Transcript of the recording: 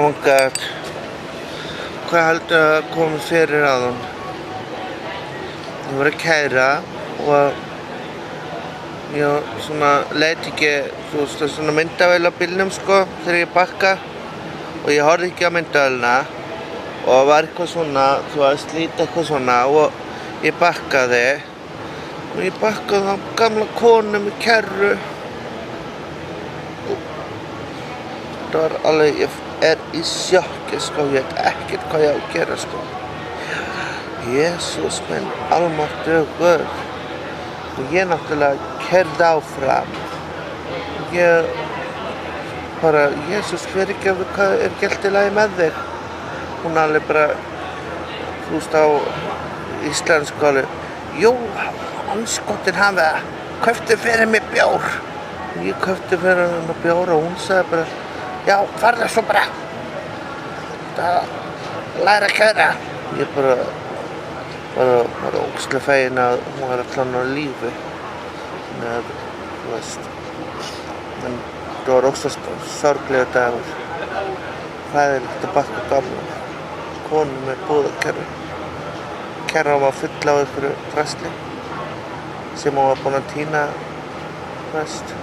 Oh my god. Hvað heldur að komi fyrir áðan? Ég var að kæra og ég svona leit ekki, þú veist, það er svona myndavél á bílnum sko þegar ég bakka og ég horfði ekki á myndavélina og var eitthvað svona, þú veist, lítið eitthvað svona og ég bakkaði og ég bakkaði á gamla konu með kerru. Það var alveg, ég er í sjokki sko, ég veit ekkert hvað ég á að gera sko. Jesús minn almáttugur. Og ég náttúrulega keyrði áfram. Ég bara, Jesús fyrirgefðu, hvað er ekki allt í lagi með þig? Hún alveg bara, þú veist á íslensku alveg, jú, andskotin hafa, kauptu fyrir mig bjór. Ég kaupti fyrir hennar bjór og hún sagði bara, já, farðu svo bara. Læra að keyra. Ég bara var ógeðslega fegin að hún var allan á lífi. Með, þú veist. En það var ógeðslega sorglegur dagur. Hræðilegt að bakka gamla konu með búðakerru. Kerran var full á einhverju drasli sem hún var búin að tína, þú veist.